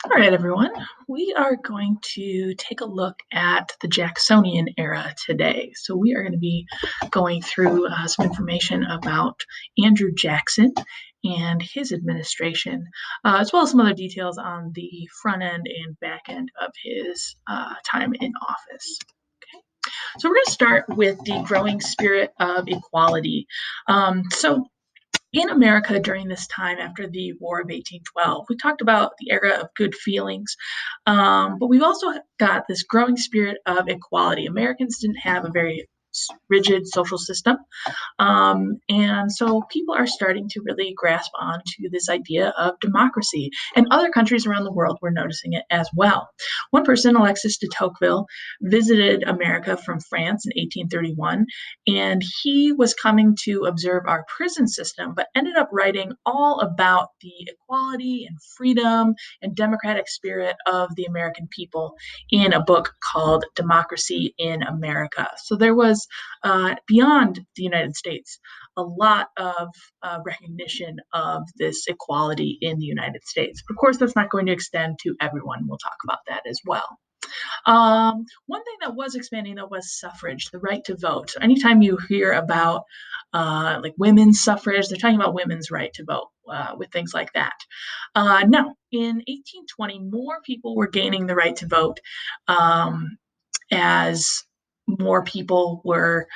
All right, everyone. We are going to take a look at the Jacksonian era today. So, we are going to be going through some information about Andrew Jackson and his administration, as well as some other details on the front end and back end of his time in office. So, we're going to start with the growing spirit of equality. So, in America during this time after the War of 1812. We talked about the era of good feelings, but we've also got this growing spirit of equality. Americans didn't have a very rigid social system. And so people are starting to really grasp onto this idea of democracy. And other countries around the world were noticing it as well. One person, Alexis de Tocqueville, visited America from France in 1831, and he was coming to observe our prison system, but ended up writing all about the equality and freedom and democratic spirit of the American people in a book called Democracy in America. So there was, beyond the United States, a lot of recognition of this equality in the United States. Of course, that's not going to extend to everyone. We'll talk about that as well. One thing that was expanding though was suffrage, the right to vote. So anytime you hear about like women's suffrage, they're talking about women's right to vote with things like that. Now, in 1820, more people were gaining the right to vote as more people were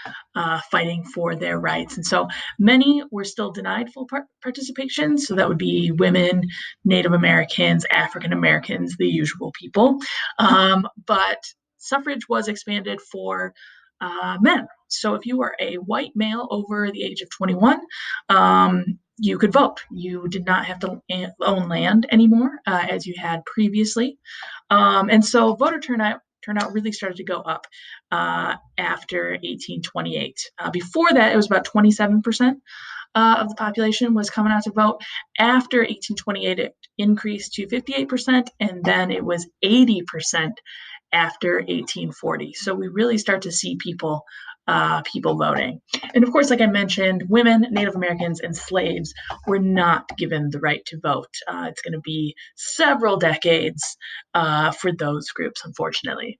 fighting for their rights. And so many were still denied full participation. So that would be women, Native Americans, African Americans, the usual people. But suffrage was expanded for men. So if you were a white male over the age of 21, you could vote. You did not have to own land anymore as you had previously. And so voter turnout really started to go up after 1828. Before that, it was about 27% of the population was coming out to vote. After 1828, it increased to 58%, and then it was 80% after 1840. So we really start to see people voting. And of course, like I mentioned, women, Native Americans, and slaves were not given the right to vote. It's going to be several decades for those groups, unfortunately.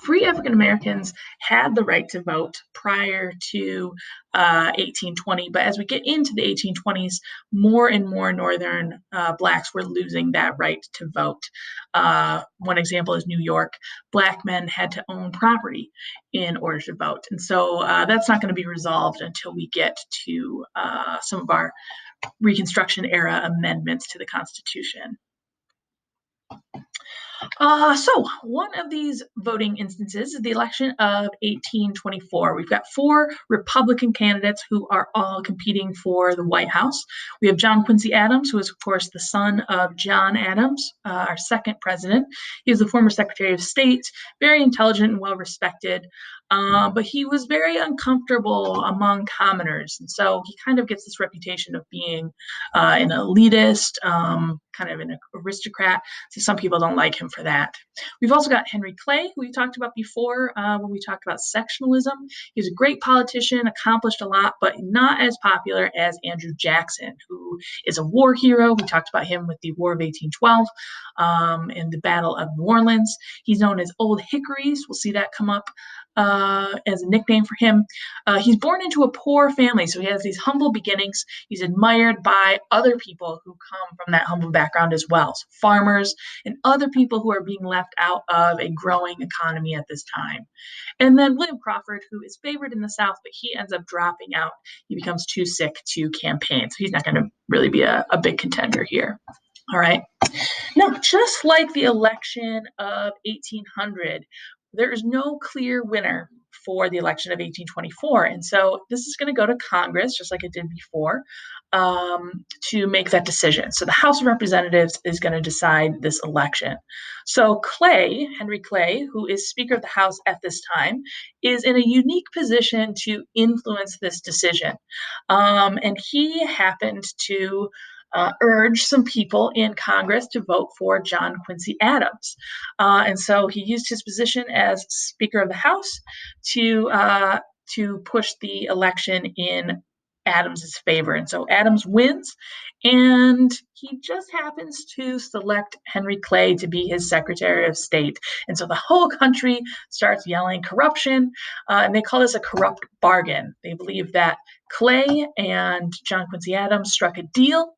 Free African Americans had the right to vote prior to 1820, but as we get into the 1820s, more and more Northern Blacks were losing that right to vote. One example is New York. Black men had to own property in order to vote. And so that's not going to be resolved until we get to some of our Reconstruction era amendments to the Constitution. So one of these voting instances is the election of 1824. We've got four Republican candidates who are all competing for the White House. We have John Quincy Adams, who is, of course, the son of John Adams, our second president. He was the former Secretary of State, very intelligent and well respected. But he was very uncomfortable among commoners. And so he kind of gets this reputation of being an elitist, kind of an aristocrat. So some people don't like him for that. We've also got Henry Clay, who we talked about before when we talked about sectionalism. He was a great politician, accomplished a lot, but not as popular as Andrew Jackson, who is a war hero. We talked about him with the War of 1812 and the Battle of New Orleans. He's known as Old Hickories. We'll see that come up as a nickname for him. He's born into a poor family, so he has these humble beginnings. He's admired by other people who come from that humble background as well, so farmers and other people who are being left out of a growing economy at this time. And then William Crawford, who is favored in the South, but he ends up dropping out. He becomes too sick to campaign, so he's not going to really be a big contender here. All right. Now, just like the election of 1800, there is no clear winner for the election of 1824. And so this is going to go to Congress, just like it did before, to make that decision. So the House of Representatives is going to decide this election. So Clay, Henry Clay, who is Speaker of the House at this time, is in a unique position to influence this decision. And he happened to urge some people in Congress to vote for John Quincy Adams. And so he used his position as Speaker of the House to push the election in Adams's favor. And so Adams wins, and he just happens to select Henry Clay to be his Secretary of State. And so the whole country starts yelling corruption, and they call this a corrupt bargain. They believe that Clay and John Quincy Adams struck a deal,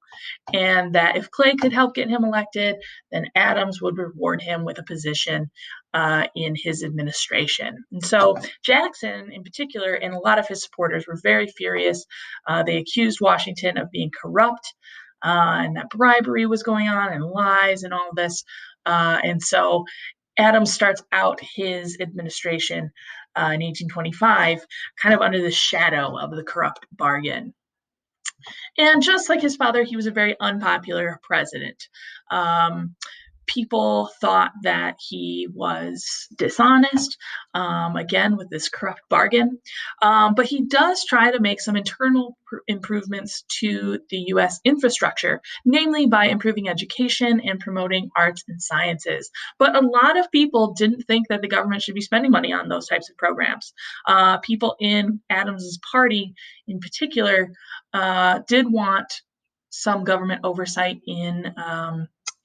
and that if Clay could help get him elected, then Adams would reward him with a position in his administration. And so Jackson, in particular, and a lot of his supporters were very furious. They accused Washington of being corrupt, and that bribery was going on, and lies, and all of this. And so Adams starts out his administration in 1825 kind of under the shadow of the corrupt bargain. And just like his father, he was a very unpopular president. Um, People thought that he was dishonest, again, with this corrupt bargain. But he does try to make some internal improvements to the US infrastructure, namely by improving education and promoting arts and sciences. But a lot of people didn't think that the government should be spending money on those types of programs. People in Adams's party, in particular, did want some government oversight in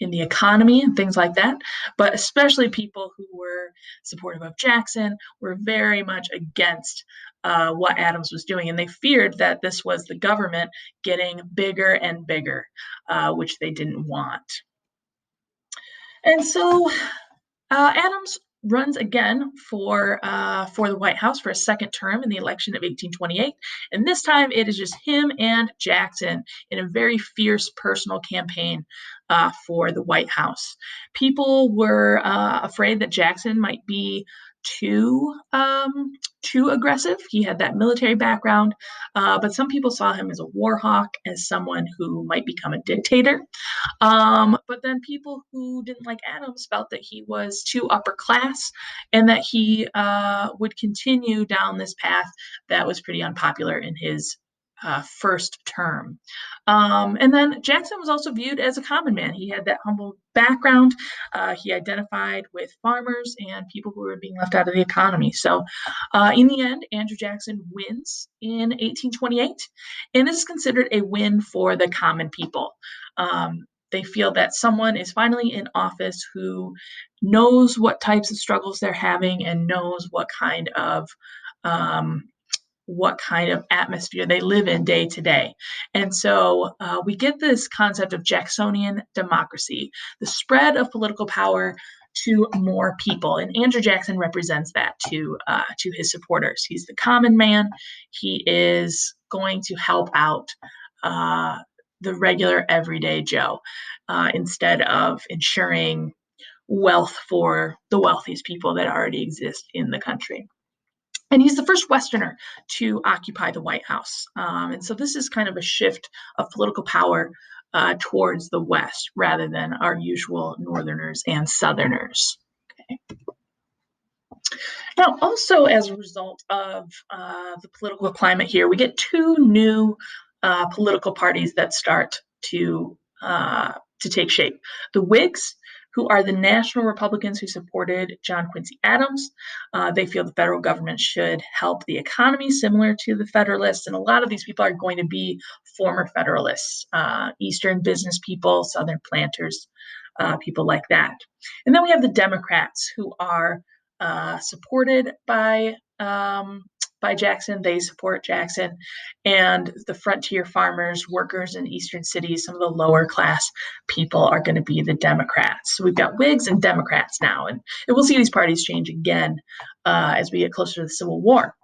the economy and things like that. But especially people who were supportive of Jackson were very much against what Adams was doing. And they feared that this was the government getting bigger and bigger, which they didn't want. And so Adams runs again for the White House for a second term in the election of 1828, and this time it is just him and Jackson in a very fierce personal campaign for the White House. People were afraid that Jackson might be too aggressive. He had that military background, but some people saw him as a war hawk, as someone who might become a dictator. But then people who didn't like Adams felt that he was too upper class, and that he would continue down this path that was pretty unpopular in his first term. And then Jackson was also viewed as a common man. He had that humble background. He identified with farmers and people who were being left out of the economy. So in the end, Andrew Jackson wins in 1828, and this is considered a win for the common people. They feel that someone is finally in office who knows what types of struggles they're having and knows um, what kind of atmosphere they live in day to day. And so we get this concept of Jacksonian democracy, the spread of political power to more people. And Andrew Jackson represents that to his supporters. He's the common man. He is going to help out the regular everyday Joe, instead of ensuring wealth for the wealthiest people that already exist in the country. And he's the first Westerner to occupy the White House. And so this is kind of a shift of political power towards the West rather than our usual Northerners and Southerners. Okay. Now, also as a result of the political climate here, we get two new political parties that start to take shape. The Whigs, who are the national Republicans who supported John Quincy Adams. They feel the federal government should help the economy, similar to the Federalists. And a lot of these people are going to be former Federalists, Eastern business people, Southern planters, people like that. And then we have the Democrats, who are supported by Jackson. They support Jackson, and the frontier farmers, workers in eastern cities, some of the lower class people are going to be the Democrats. So we've got Whigs and Democrats now, and we'll see these parties change again as we get closer to the Civil War.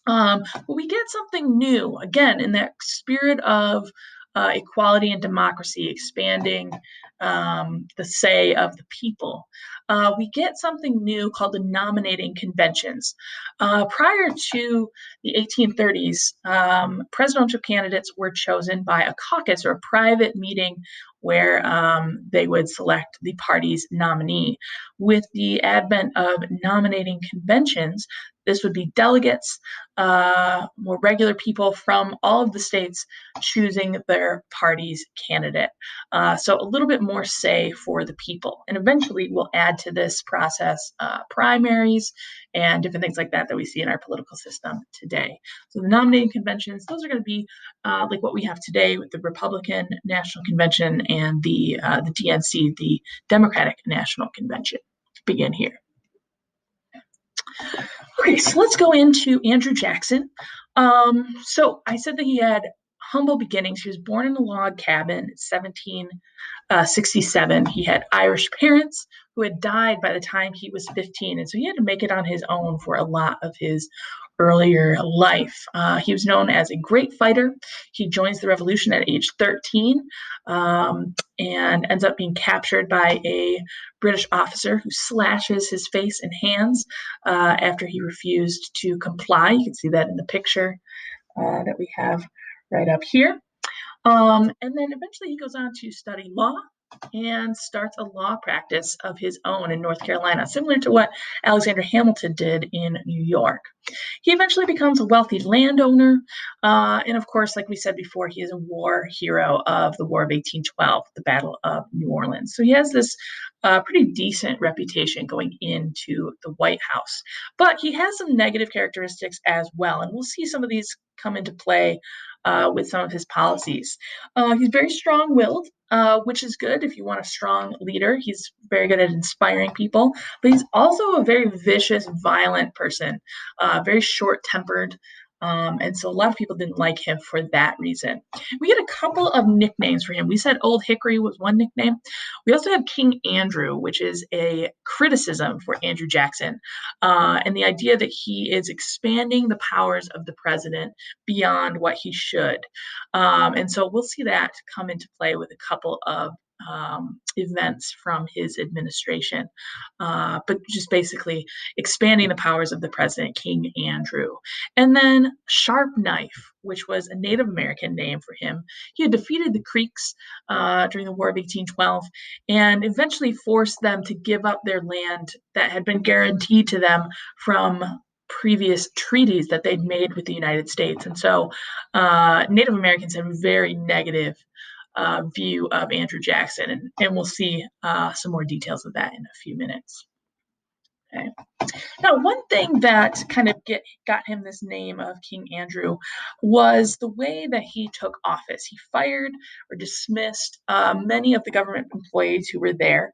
But we get something new again in that spirit of equality and democracy, expanding the say of the people. We get something new called the nominating conventions. Prior to the 1830s, presidential candidates were chosen by a caucus or a private meeting where they would select the party's nominee. With the advent of nominating conventions, This would be delegates, more regular people from all of the states choosing their party's candidate. So a little bit more say for the people. And eventually we'll add to this process primaries and different things like that that we see in our political system today. So the nominating conventions, those are going to be like what we have today with the Republican National Convention and the DNC, the Democratic National Convention, begin here. Okay, so let's go into Andrew Jackson. So I said that he had humble beginnings. He was born in a log cabin in 1767. He had Irish parents who had died by the time he was 15, and so he had to make it on his own for a lot of his earlier life. He was known as a great fighter. He joins the revolution at age 13 and ends up being captured by a British officer who slashes his face and hands after he refused to comply. You can see that in the picture that we have right up here. And then eventually he goes on to study law and starts a law practice of his own in North Carolina, similar to what Alexander Hamilton did in New York. He eventually becomes a wealthy landowner. And of course, like we said before, he is a war hero of the War of 1812, the Battle of New Orleans. So he has this pretty decent reputation going into the White House. But he has some negative characteristics as well. And we'll see some of these come into play with some of his policies. He's very strong-willed, which is good if you want a strong leader. He's very good at inspiring people, but he's also a very vicious, violent person, very short-tempered. And so a lot of people didn't like him for that reason. We had a couple of nicknames for him. We said Old Hickory was one nickname. We also have King Andrew, which is a criticism for Andrew Jackson, and the idea that he is expanding the powers of the president beyond what he should. And so we'll see that come into play with a couple of events from his administration, but just basically expanding the powers of the president, King Andrew. And then Sharp Knife, which was a Native American name for him. He had defeated the Creeks during the War of 1812 and eventually forced them to give up their land that had been guaranteed to them from previous treaties that they'd made with the United States. And so Native Americans have a very negative view of Andrew Jackson, and we'll see some more details of that in a few minutes. Okay. Now, one thing that kind of got him this name of King Andrew was the way that he took office. He fired or dismissed many of the government employees who were there,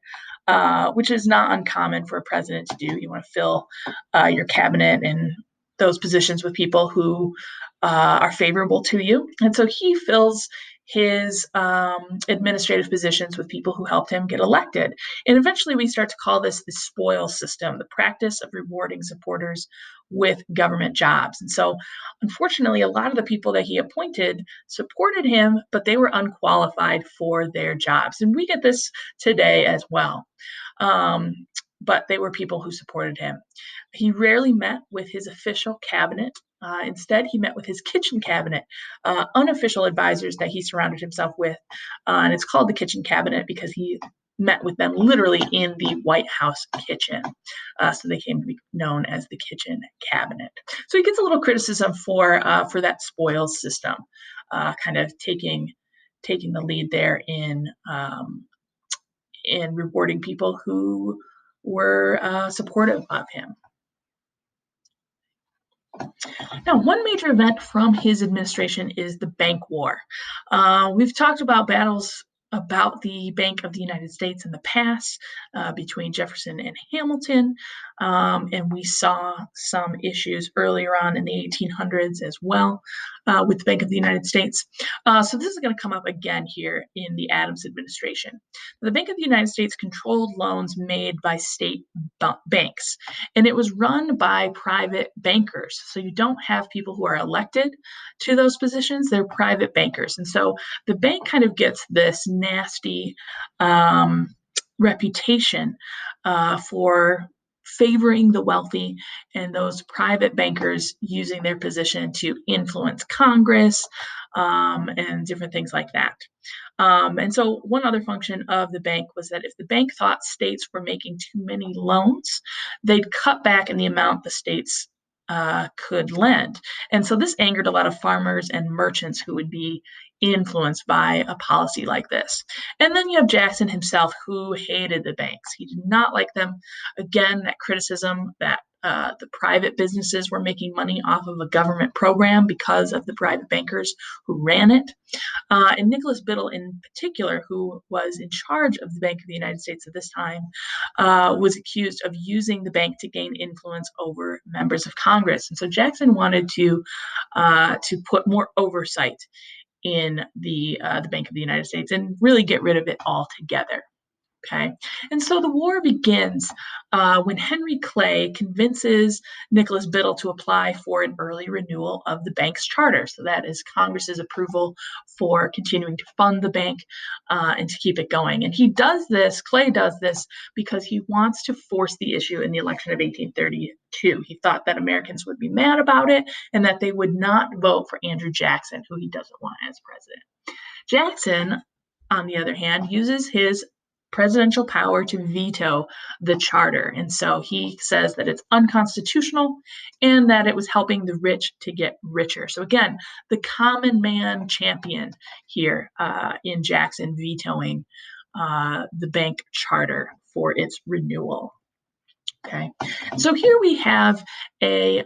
which is not uncommon for a president to do. You want to fill your cabinet and those positions with people who are favorable to you. And so he fills his administrative positions with people who helped him get elected. And eventually we start to call this the spoil system, the practice of rewarding supporters with government jobs. And so unfortunately, a lot of the people that he appointed supported him, but they were unqualified for their jobs. And we get this today as well. But they were people who supported him. He rarely met with his official cabinet. Instead, he met with his kitchen cabinet, unofficial advisors that he surrounded himself with. And it's called the kitchen cabinet because he met with them literally in the White House kitchen. So they came to be known as the kitchen cabinet. So he gets a little criticism for that spoils system, kind of taking the lead there in rewarding people who were supportive of him. Now, one major event from his administration is the Bank War. We've talked about battles about the Bank of the United States in the past between Jefferson and Hamilton, and we saw some issues earlier on in the 1800s as well with the Bank of the United States. So this is going to come up again here in the Adams administration. The Bank of the United States controlled loans made by state banks, and it was run by private bankers. So you don't have people who are elected to those positions, they're private bankers. And so the bank kind of gets this nasty reputation for favoring the wealthy and those private bankers using their position to influence Congress and different things like that. And so one other function of the bank was that if the bank thought states were making too many loans, they'd cut back in the amount the states could lend. And so this angered a lot of farmers and merchants who would be influenced by a policy like this. And then you have Jackson himself, who hated the banks. He did not like them. Again, that criticism that the private businesses were making money off of a government program because of the private bankers who ran it. And Nicholas Biddle, in particular, who was in charge of the Bank of the United States at this time, was accused of using the bank to gain influence over members of Congress. And so Jackson wanted to put more oversight in the Bank of the United States and really get rid of it altogether. Okay. And so the war begins when Henry Clay convinces Nicholas Biddle to apply for an early renewal of the bank's charter. So that is Congress's approval for continuing to fund the bank and to keep it going. And Clay does this because he wants to force the issue in the election of 1832. He thought that Americans would be mad about it and that they would not vote for Andrew Jackson, who he doesn't want as president. Jackson, on the other hand, uses his presidential power to veto the charter. And so he says that it's unconstitutional and that it was helping the rich to get richer. So again, the common man champion here in Jackson vetoing the bank charter for its renewal. Okay, so here we have a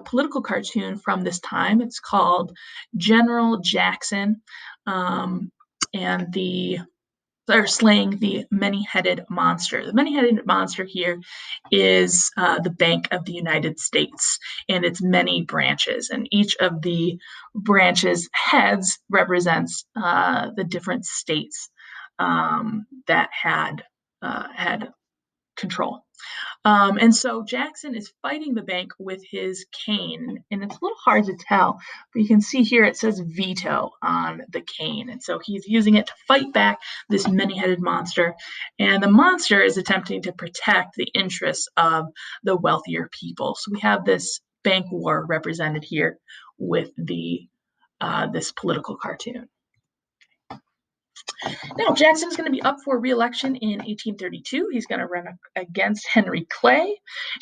political cartoon from this time. It's called General Jackson and they're slaying the many-headed monster. The many-headed monster here is the Bank of the United States and its many branches. And each of the branches' heads represents the different states that had control. And so Jackson is fighting the bank with his cane, and it's a little hard to tell, but you can see here it says veto on the cane. And so he's using it to fight back this many-headed monster, and the monster is attempting to protect the interests of the wealthier people. So we have this bank war represented here with this political cartoon. Now, Jackson's going to be up for re-election in 1832. He's going to run against Henry Clay.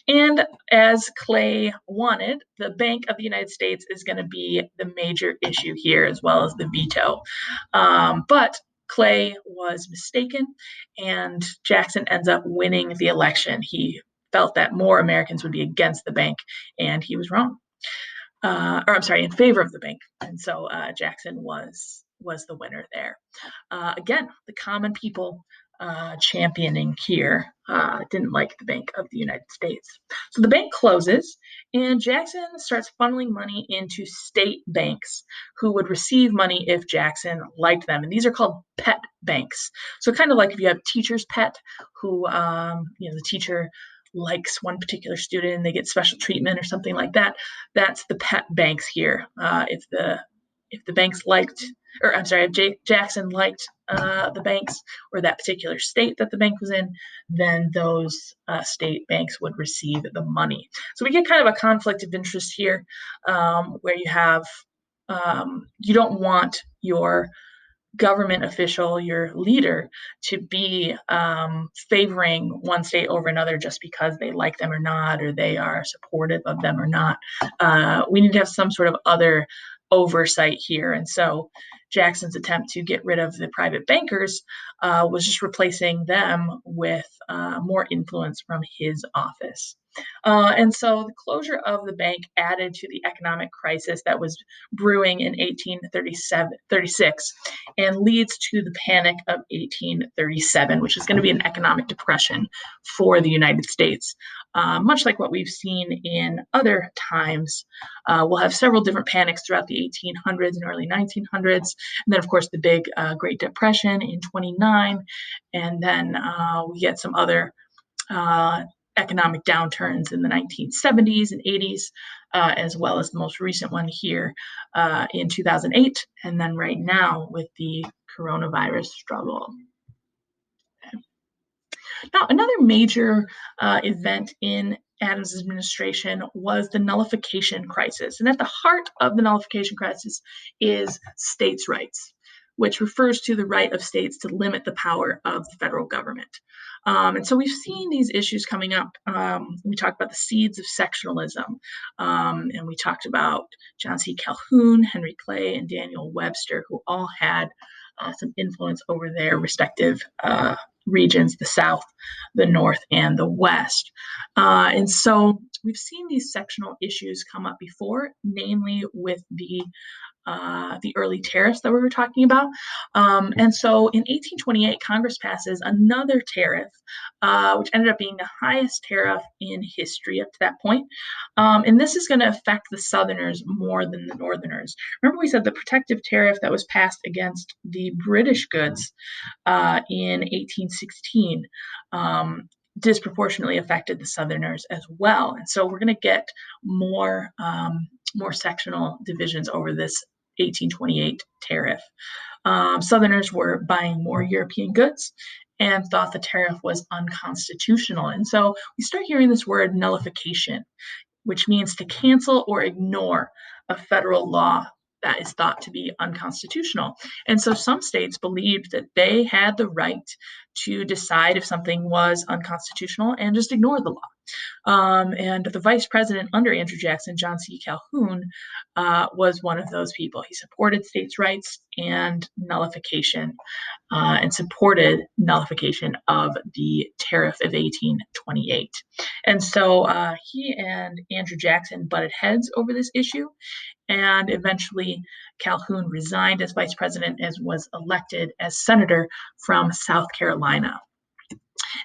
And as Clay wanted, the Bank of the United States is going to be the major issue here, as well as the veto. But Clay was mistaken, and Jackson ends up winning the election. He felt that more Americans would be against the bank, and he was wrong. In favor of the bank. And so Jackson was the winner there. Again, the common people championing here didn't like the Bank of the United States. So the bank closes, and Jackson starts funneling money into state banks who would receive money if Jackson liked them. And these are called pet banks. So kind of like if you have teacher's pet who, the teacher likes one particular student and they get special treatment or something like that. That's the pet banks here. If the banks liked, if Jackson liked the banks or that particular state that the bank was in, then those state banks would receive the money. So we get kind of a conflict of interest here, where you have you don't want your government official, your leader, to be favoring one state over another just because they like them or not, or they are supportive of them or not. We need to have some sort of other oversight here. And so Jackson's attempt to get rid of the private bankers was just replacing them with more influence from his office. And so the closure of the bank added to the economic crisis that was brewing in 1836 and leads to the Panic of 1837, which is going to be an economic depression for the United States. Much like what we've seen in other times, we'll have several different panics throughout the 1800s and early 1900s. And then, of course, the big Great Depression in 29. And then we get some other economic downturns in the 1970s and 80s, as well as the most recent one here in 2008, and then right now with the coronavirus struggle. Now, another major event in Adams' administration was the nullification crisis. And at the heart of the nullification crisis is states' rights. which refers to the right of states to limit the power of the federal government. And so we've seen these issues coming up. We talked about the seeds of sectionalism, and we talked about John C. Calhoun, Henry Clay, and Daniel Webster, who all had some influence over their respective regions, the South, the North, and the West. And so we've seen these sectional issues come up before, namely with the early tariffs that we were talking about. And so in 1828, Congress passes another tariff, which ended up being the highest tariff in history up to that point. And this is going to affect the Southerners more than the Northerners. Remember, we said the protective tariff that was passed against the British goods in 1816 disproportionately affected the Southerners as well. And so we're going to get more sectional divisions over this 1828 tariff. Southerners were buying more European goods and thought the tariff was unconstitutional. And so we start hearing this word nullification, which means to cancel or ignore a federal law that is thought to be unconstitutional. And so some states believed that they had the right to decide if something was unconstitutional and just ignore the law. And the vice president under Andrew Jackson, John C. Calhoun, was one of those people. He supported states' rights and nullification, and supported nullification of the tariff of 1828. And so he and Andrew Jackson butted heads over this issue. And eventually, Calhoun resigned as vice president and was elected as senator from South Carolina.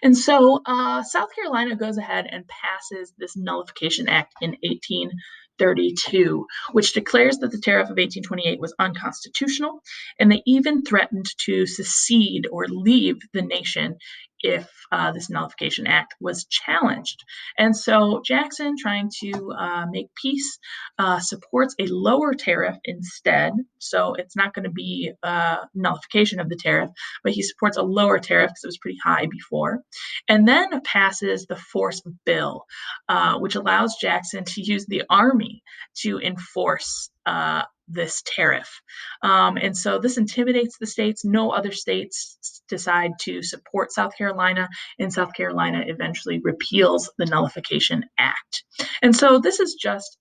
And so South Carolina goes ahead and passes this Nullification Act in 1832, which declares that the tariff of 1828 was unconstitutional, and they even threatened to secede or leave the nation if this Nullification Act was challenged. And so Jackson, trying to make peace, supports a lower tariff instead. So it's not going to be nullification of the tariff, but he supports a lower tariff because it was pretty high before. And then passes the Force Bill, which allows Jackson to use the Army to enforce this tariff. And so this intimidates the states. No other states decide to support South Carolina, and South Carolina eventually repeals the Nullification Act. And so this is just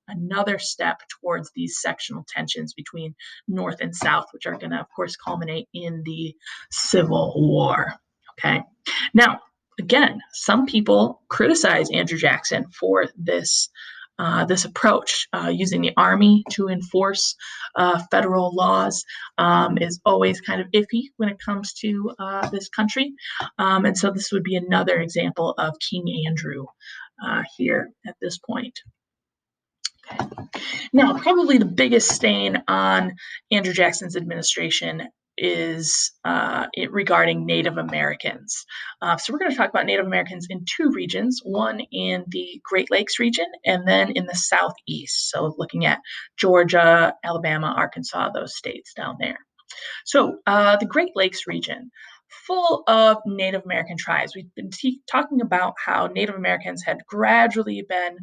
another step towards these sectional tensions between North and South, which are going to, of course, culminate in the Civil War. Okay. Now, again, some people criticize Andrew Jackson for this approach. Using the Army to enforce federal laws is always kind of iffy when it comes to this country. And so this would be another example of King Andrew here at this point. Okay. Now, probably the biggest stain on Andrew Jackson's administration is regarding Native Americans. So we're going to talk about Native Americans in two regions, one in the Great Lakes region and then in the Southeast. So looking at Georgia, Alabama, Arkansas, those states down there. So the Great Lakes region, full of Native American tribes. We've been talking about how Native Americans had gradually been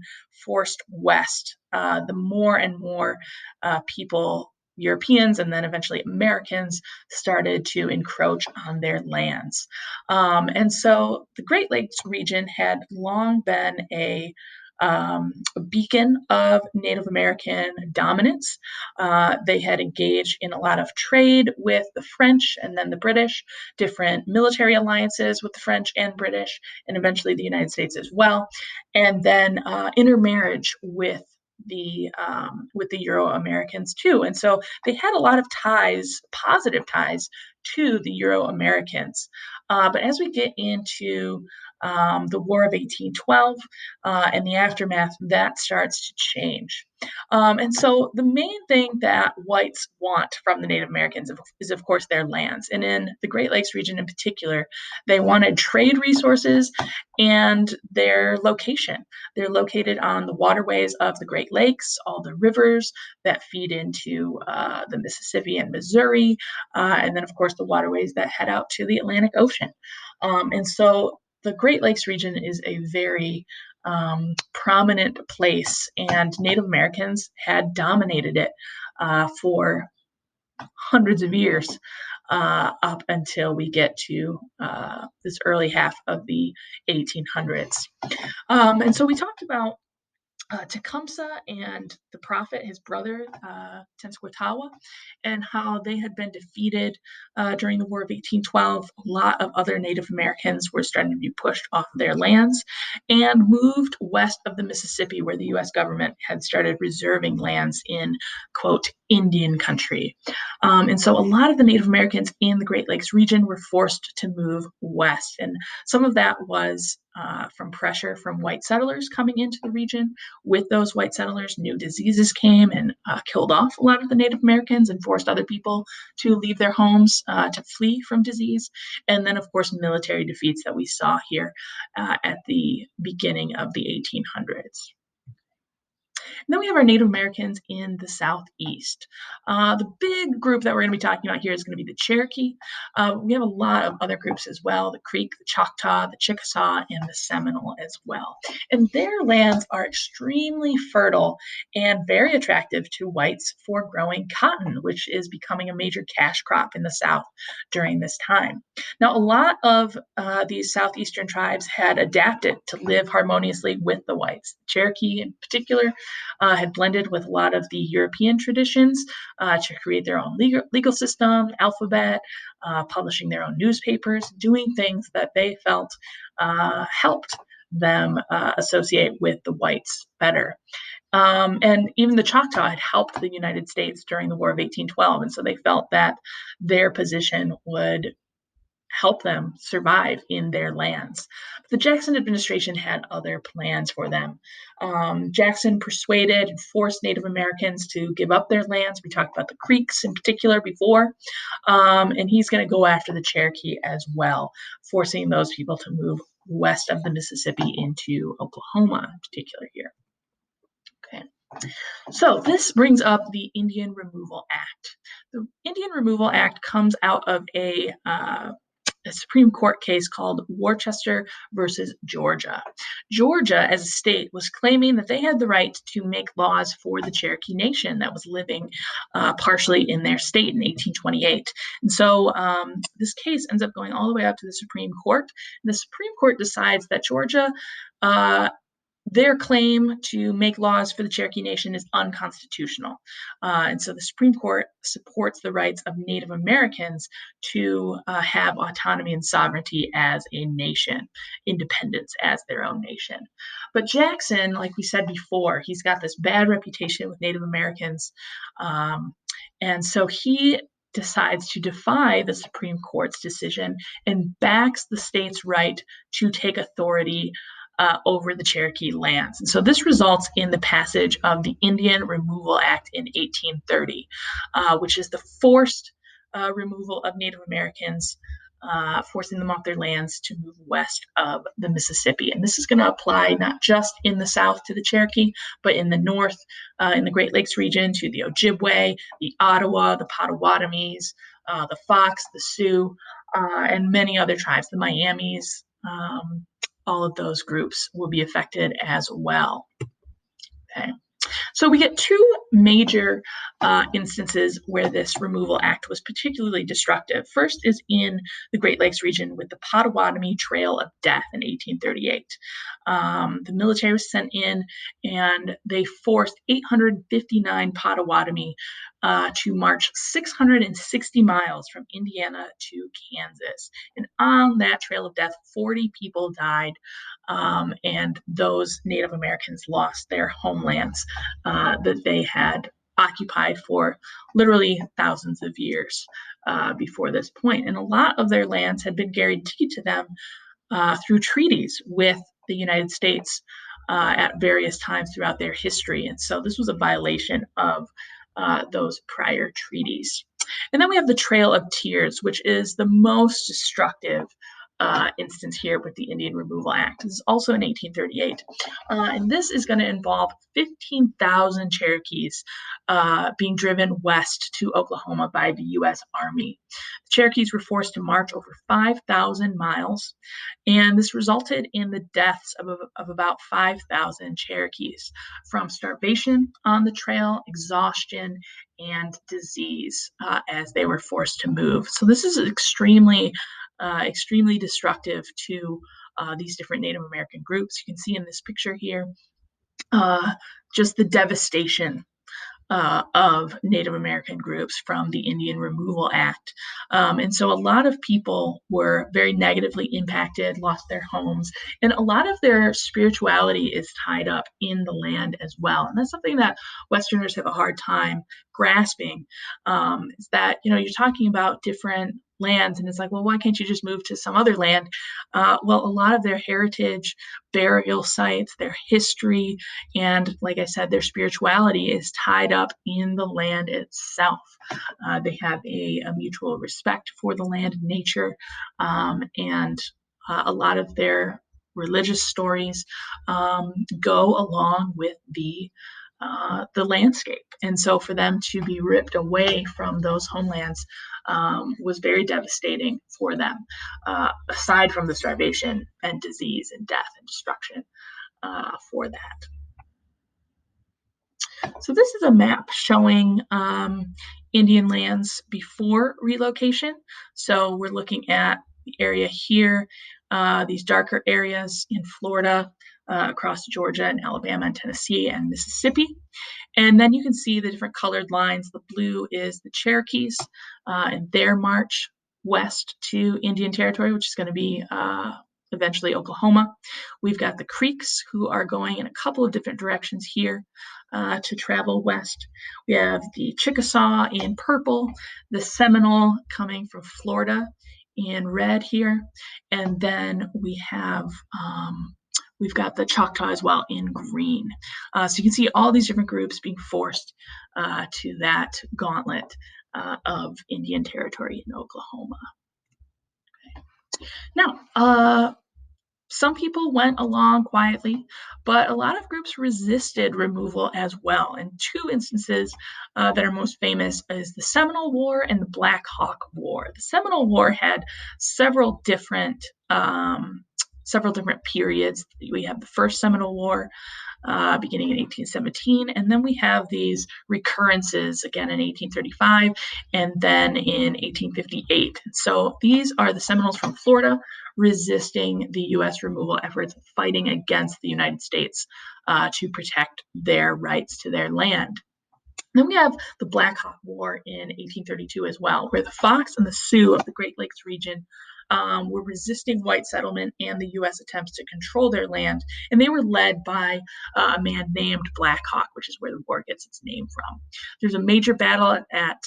forced west. The more and more people, Europeans and then eventually Americans, started to encroach on their lands. And so the Great Lakes region had long been a beacon of Native American dominance. They had engaged in a lot of trade with the French and then the British, different military alliances with the French and British, and eventually the United States as well. And then intermarriage with the Euro Americans too. And so they had a lot of ties, positive ties to the Euro Americans. But as we get into the War of 1812 and the aftermath, that starts to change. And so the main thing that whites want from the Native Americans is, of course, their lands. And in the Great Lakes region in particular, they wanted trade resources and their location. They're located on the waterways of the Great Lakes, all the rivers that feed into the Mississippi and Missouri, and then, of course, the waterways that head out to the Atlantic Ocean. And so the Great Lakes region is a very prominent place, and Native Americans had dominated it for hundreds of years up until we get to this early half of the 1800s. And so we talked about Tecumseh and the prophet, his brother, Tenskwatawa, and how they had been defeated during the War of 1812. A lot of other Native Americans were starting to be pushed off their lands and moved west of the Mississippi, where the U.S. government had started reserving lands in, quote, Indian country. And so a lot of the Native Americans in the Great Lakes region were forced to move west. And some of that was from pressure from white settlers coming into the region. With those white settlers, new diseases came and killed off a lot of the Native Americans and forced other people to leave their homes to flee from disease. And then, of course, military defeats that we saw here at the beginning of the 1800s. And then we have our Native Americans in the Southeast. The big group that we're going to be talking about here is going to be the Cherokee. We have a lot of other groups as well, the Creek, the Choctaw, the Chickasaw, and the Seminole as well. And their lands are extremely fertile and very attractive to whites for growing cotton, which is becoming a major cash crop in the South during this time. Now, a lot of these Southeastern tribes had adapted to live harmoniously with the whites. The Cherokee, in particular, had blended with a lot of the European traditions to create their own legal system, alphabet, publishing their own newspapers, doing things that they felt helped them associate with the whites better. And even the Choctaw had helped the United States during the War of 1812, and so they felt that their position would help them survive in their lands. But the Jackson administration had other plans for them. Jackson persuaded and forced Native Americans to give up their lands. We talked about the Creeks in particular before, and he's going to go after the Cherokee as well, forcing those people to move west of the Mississippi into Oklahoma in particular here. Okay. So this brings up the Indian Removal Act. The Indian Removal Act comes out of a Supreme Court case called Worcester versus Georgia. Georgia, as a state, was claiming that they had the right to make laws for the Cherokee Nation that was living partially in their state in 1828. And so this case ends up going all the way up to the Supreme Court. And the Supreme Court decides that Georgia their claim to make laws for the Cherokee Nation is unconstitutional. And so the Supreme Court supports the rights of Native Americans to have autonomy and sovereignty as a nation, independence as their own nation. But Jackson, like we said before, he's got this bad reputation with Native Americans. And so he decides to defy the Supreme Court's decision and backs the state's right to take authority over the Cherokee lands. And so this results in the passage of the Indian Removal Act in 1830, which is the forced removal of Native Americans, forcing them off their lands to move west of the Mississippi. And this is going to apply not just in the South to the Cherokee, but in the North, in the Great Lakes region to the Ojibwe, the Ottawa, the Potawatomis, the Fox, the Sioux, and many other tribes, the Miamis. All of those groups will be affected as well. Okay. So we get two major instances where this removal act was particularly destructive. First is in the Great Lakes region with the Potawatomi Trail of Death in 1838. The military was sent in and they forced 859 Potawatomi to march 660 miles from Indiana to Kansas. And on that Trail of Death, 40 people died. And those Native Americans lost their homelands that they had occupied for literally thousands of years before this point. And a lot of their lands had been guaranteed to them through treaties with the United States at various times throughout their history. And so this was a violation of those prior treaties. And then we have the Trail of Tears, which is the most destructive instance here with the Indian Removal Act. This is also in 1838. And this is going to involve 15,000 Cherokees being driven west to Oklahoma by the U.S. Army. The Cherokees were forced to march over 5,000 miles, and this resulted in the deaths of about 5,000 Cherokees from starvation on the trail, exhaustion, and disease as they were forced to move. So this is extremely destructive to these different Native American groups. You can see in this picture here just the devastation of Native American groups from the Indian Removal Act. And so a lot of people were very negatively impacted, lost their homes, and a lot of their spirituality is tied up in the land as well. And that's something that Westerners have a hard time grasping, is that, you're talking about different lands, and it's like, well, why can't you just move to some other land? Well, a lot of their heritage, burial sites, their history, and like I said, their spirituality is tied up in the land itself. They have a mutual respect for the land and nature, and a lot of their religious stories go along with the landscape. And so for them to be ripped away from those homelands was very devastating for them, aside from the starvation and disease and death and destruction for that. So this is a map showing Indian lands before relocation. So we're looking at the area here, these darker areas in Florida, across Georgia and Alabama and Tennessee and Mississippi. And then you can see the different colored lines. The blue is the Cherokees and their march west to Indian Territory, which is going to be eventually Oklahoma. We've got the Creeks, who are going in a couple of different directions here to travel west. We have the Chickasaw in purple, the Seminole coming from Florida in red here, and then we've got the Choctaw as well in green. So you can see all these different groups being forced to that gauntlet of Indian Territory in Oklahoma. Okay. Now, some people went along quietly, but a lot of groups resisted removal as well. And two instances that are most famous is the Seminole War and the Black Hawk War. The Seminole War had several different periods. We have the First Seminole War beginning in 1817, and then we have these recurrences again in 1835 and then in 1858. So these are the Seminoles from Florida resisting the U.S. removal efforts, fighting against the United States to protect their rights to their land. Then we have the Black Hawk War in 1832 as well, where the Fox and the Sioux of the Great Lakes region were resisting white settlement and the U.S. attempts to control their land, and they were led by a man named Black Hawk, which is where the war gets its name from. There's a major battle at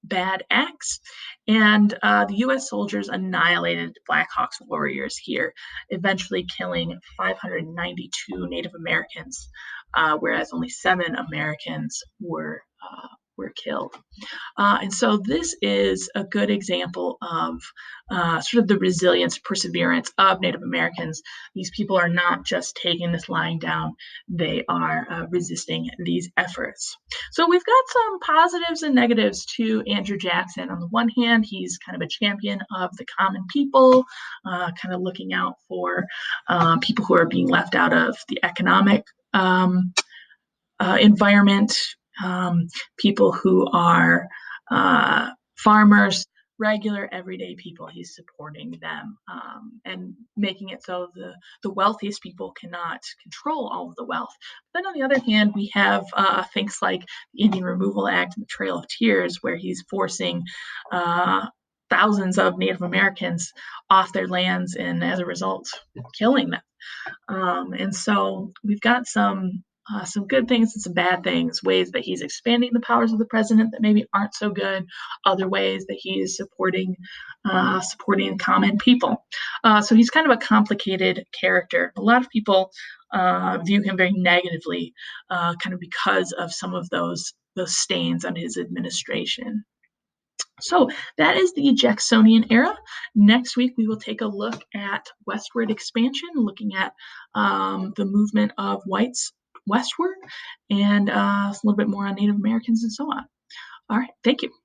Bad Axe, and the U.S. soldiers annihilated Black Hawk's warriors here, eventually killing 592 Native Americans, whereas only 7 Americans were killed. And so this is a good example of sort of the resilience, perseverance of Native Americans. These people are not just taking this lying down, they are resisting these efforts. So we've got some positives and negatives to Andrew Jackson. On the one hand, he's kind of a champion of the common people, kind of looking out for people who are being left out of the economic environment, people who are farmers, regular everyday people. He's supporting them and making it so the wealthiest people cannot control all of the wealth. Then on the other hand, we have things like the Indian Removal Act and the Trail of Tears, where he's forcing thousands of Native Americans off their lands and as a result killing them. And so we've got some good things and some bad things, ways that he's expanding the powers of the president that maybe aren't so good, other ways that he is supporting common people. So he's kind of a complicated character. A lot of people view him very negatively, kind of because of some of those stains on his administration. So that is the Jacksonian era. Next week, we will take a look at westward expansion, looking at the movement of whites westward and a little bit more on Native Americans and so on. All right, thank you.